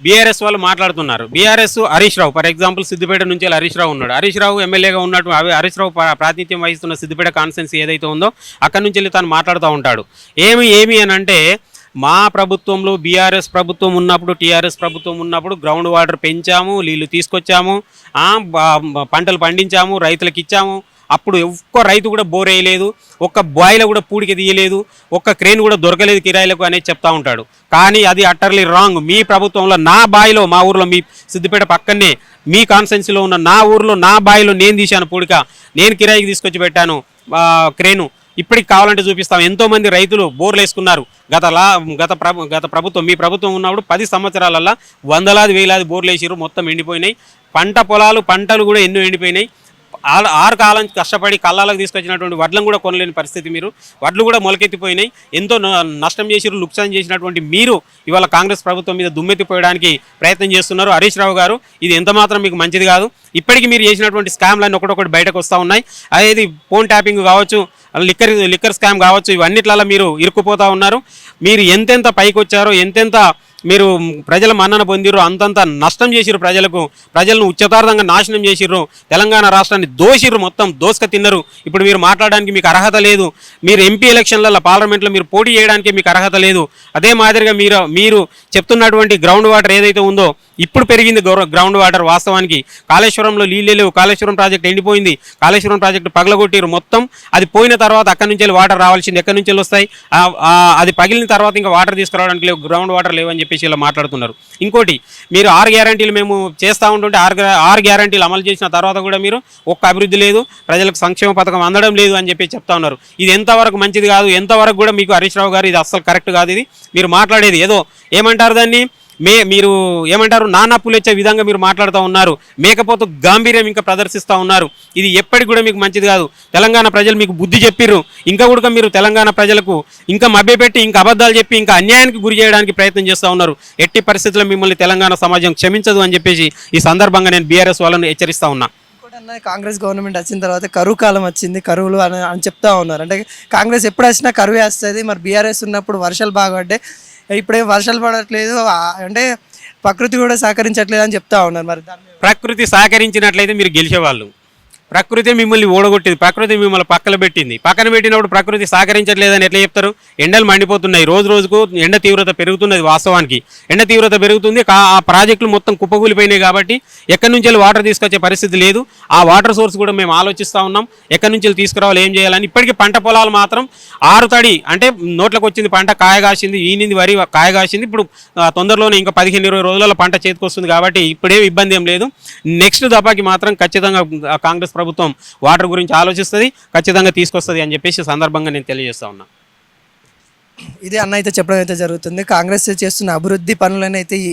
BRS వాళ్ళు మాట్లాడుతున్నారు. BRS Harish Rao for example Siddipet నుంచి హరీష్ రావు ఉన్నాడు. హరీష్ రావు ఎమ్మెల్యేగా ఉన్నట్టు హరీష్ రావు ప్రాతినిధ్యం వహిస్తున్న సిద్దిపేట కాన్స్టిట్యున్సీ ఏదైతే ఉందో అక్కడి నుంచి వెళ్ళి తాను మాట్లాడుతూ ఉంటాడు. ఏమి అని అంటే మా ప్రభుత్వంలో బీఆర్ఎస్ ప్రభుత్వం ఉన్నప్పుడు టీఆర్ఎస్ ప్రభుత్వం ఉన్నప్పుడు గ్రౌండ్ వాటర్ పెంచాము, నీళ్లు తీసుకొచ్చాము, పంటలు పండించాము, రైతులకు ఇచ్చాము. అప్పుడు ఒక్క రైతు కూడా బోర్ వేయలేదు, ఒక్క బాయిలో కూడా పూడికి తీయలేదు, ఒక్క క్రేన్ కూడా దొరకలేదు కిరాయిలకు అనేది చెప్తా ఉంటాడు. కానీ అది అట్టర్లీ రాంగ్. మీ ప్రభుత్వంలో నా బాయిలో, మా ఊర్లో మీ సిద్దిపేట పక్కనే మీ కాన్స్టిట్యున్సీలో ఉన్న నా ఊర్లో నా బాయిలో నేను తీశాను పూడిక, నేను కిరాయికి తీసుకొచ్చి పెట్టాను క్రేను. ఇప్పటికి కావాలంటే చూపిస్తాం. ఎంతోమంది రైతులు బోర్లు వేసుకున్నారు. గత ప్రభుత్వం మీ ప్రభుత్వం ఉన్నప్పుడు 10 సంవత్సరాలల్లో వందలాది వేలాది బోర్లు వేసిరు, మొత్తం ఎండిపోయినాయి. పంటలు కూడా ఎన్నో ఎండిపోయినాయి. 6 కాలం కష్టపడి కళ్ళాలకు తీసుకొచ్చినటువంటి వడ్లను కూడా కొనలేని పరిస్థితి. వడ్లు కూడా మొలకెత్తిపోయినాయి. ఎంతో నష్టం చేసిరు, లుక్సాన్ చేసినటువంటి మీరు ఇవాళ కాంగ్రెస్ ప్రభుత్వం మీద దుమ్మెత్తిపోయడానికి ప్రయత్నం చేస్తున్నారు. హరీష్ రావు గారు, ఇది ఎంత మాత్రం మీకు మంచిది కాదు. ఇప్పటికీ మీరు చేసినటువంటి స్కామ్లన్నీ ఒకటొకటి బయటకు వస్తూ ఉన్నాయి. అదేది ఫోన్ ట్యాపింగ్ కావచ్చు, లిక్కర్ స్కామ్ కావచ్చు, ఇవన్నిట్లలో మీరు ఇరుక్కుపోతూ ఉన్నారు. మీరు ఎంతెంత పైకి వచ్చారో, ఎంతెంత మీరు ప్రజల మన్నన పొందిరు, అంతంత నష్టం చేసిరు, ప్రజలను ఉచ్చతార్థంగా నాశనం చేసిర్రు, తెలంగాణ రాష్ట్రాన్ని దోషిర్రు, మొత్తం దోసుక తిన్నారు. ఇప్పుడు మీరు మాట్లాడడానికి మీకు అర్హత లేదు. మీరు ఎంపీ ఎలక్షన్లలో పార్లమెంట్లో మీరు పోటీ చేయడానికి మీకు అర్హత లేదు. అదే మాదిరిగా మీరు చెప్తున్నటువంటి గ్రౌండ్ వాటర్ ఏదైతే ఉందో ఇప్పుడు పెరిగింది గ్రౌండ్ వాటర్. వాస్తవానికి కాళేశ్వరంలో నీళ్ళే లేవు, కాళేశ్వరం ప్రాజెక్టు ఎండిపోయింది, కాళేశ్వరం ప్రాజెక్టు పగలగొట్టిరు మొత్తం. అది పోయిన తర్వాత అక్కడి నుంచి వాటర్ రావాల్సింది, ఎక్కడి నుంచి వస్తాయి? అది పగిలిన తర్వాత ఇంకా వాటర్ తీసుకురావడానికి లేవు, గ్రౌండ్ వాటర్ లేవు అని చెప్పేసి ఇలా మాట్లాడుతున్నారు. ఇంకోటి, మీరు 6 గ్యారంటీలు మేము చేస్తూ ఉంటుంటే 6 గ్యారంటీలు అమలు చేసిన తర్వాత కూడా మీరు ఒక్క అభివృద్ధి లేదు, ప్రజలకు సంక్షేమ పథకం అందడం లేదు అని చెప్పి చెప్తా ఉన్నారు. ఇది ఎంతవరకు మంచిది కాదు, ఎంతవరకు కూడా మీకు హరీష్ రావు గారు ఇది అస్సలు కరెక్ట్ కాదు. ఇది మీరు మాట్లాడేది ఏదో ఏమంటారు దాన్ని, మీరు ఏమంటారు, నానప్పులు ఇచ్చే విధంగా మీరు మాట్లాడుతూ ఉన్నారు. మేకపోతు గాంభీర్యం ఇంకా ప్రదర్శిస్తూ ఉన్నారు. ఇది ఎప్పటికి కూడా మీకు మంచిది కాదు. తెలంగాణ ప్రజలు మీకు బుద్ధి చెప్పిర్రు. ఇంకా కూడా మీరు తెలంగాణ ప్రజలకు ఇంకా మభ్యపెట్టి, ఇంకా అబద్ధాలు చెప్పి, ఇంకా అన్యాయానికి గురి చేయడానికి ప్రయత్నం చేస్తూ ఉన్నారు. ఎట్టి పరిస్థితుల్లో మిమ్మల్ని తెలంగాణ సమాజం క్షమించదు అని చెప్పేసి ఈ సందర్భంగా నేను బీఆర్ఎస్ వాళ్ళని హెచ్చరిస్తూ ఉన్నా. కాంగ్రెస్ గవర్నమెంట్ వచ్చిన తర్వాత కరువు కాలం వచ్చింది, కరువులు అని చెప్తా ఉన్నారు. అంటే కాంగ్రెస్ ఎప్పుడు వచ్చినా కరువే వస్తుంది. మరి బీఆర్ఎస్ ఉన్నప్పుడు వర్షాలు బాగా పడ్డాయి, ఇప్పుడే వర్షాలు పడట్లేదు, అంటే ప్రకృతి కూడా సహకరించట్లేదు అని చెప్తా ఉన్నారు. మరి ప్రకృతి సహకరించినట్లయితే మీరు గెలిచేవాళ్ళు. ప్రకృతి మిమ్మల్ని ఓడగొట్టింది, ప్రకృతి మిమ్మల్ని పక్కన పెట్టినప్పుడు ప్రకృతి సహకరించట్లేదని ఎట్లా చెప్తారు? ఎండలు మండిపోతున్నాయి, రోజు రోజుకు ఎండ తీవ్రత పెరుగుతున్నది. వాస్తవానికి ఎండ తీవ్రత పెరుగుతుంది. ఆ ప్రాజెక్టులు మొత్తం కుప్పకూలిపోయినాయి కాబట్టి ఎక్కడి నుంచి వాటర్ తీసుకొచ్చే పరిస్థితి లేదు. ఆ వాటర్ సోర్స్ కూడా మేము ఆలోచిస్తూ ఉన్నాం, ఎక్కడి నుంచి తీసుకురావాలి, ఏం చేయాలని. ఇప్పటికీ పంట పొలాలు మాత్రం ఆరుతడి, అంటే నోట్లకు వచ్చింది పంట, కాయ కాసింది, ఈనింది వరి కాయ కాసింది. ఇప్పుడు తొందరలోనే ఇంకా 15-20 రోజులలో పంట చేతికి వస్తుంది కాబట్టి ఇప్పుడే ఇబ్బంది ఏం లేదు. నెక్స్ట్ దఫాకి మాత్రం ఖచ్చితంగా కాంగ్రెస్ ప్రభుత్వం వాటర్ గురించి ఆలోచిస్తుంది, ఖచ్చితంగా తీసుకొస్తుంది అని చెప్పేసి సందర్భంగా నేను తెలియజేస్తా ఉన్నా. ఇదే అన్న అయితే చెప్పడం అయితే జరుగుతుంది. కాంగ్రెస్ చేస్తున్న అభివృద్ధి పనులను అయితే ఈ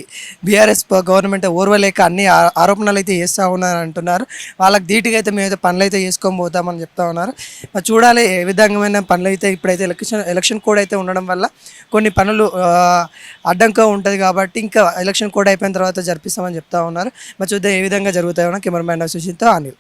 బీఆర్ఎస్ గవర్నమెంట్ ఓర్వలేక అన్ని ఆరోపణలు అయితే చేస్తూ ఉన్నారని అంటున్నారు. వాళ్ళకి ధీటుగా అయితే మేమైతే పనులు అయితే చేసుకొని పోతామని చెప్తా ఉన్నారు. మరి చూడాలి ఏ విధమైన పనులు అయితే. ఇప్పుడైతే ఎలక్షన్ కోడ్ అయితే ఉండడం వల్ల కొన్ని పనులు అడ్డంగా ఉంటుంది కాబట్టి ఇంకా ఎలక్షన్ కోడ్ అయిపోయిన తర్వాత జరిపిస్తామని చెప్తా ఉన్నారు. మరి చూద్దాం ఏ విధంగా జరుగుతాయో. కెమెరామ్యాన్ సుశీల్తో అనిల్.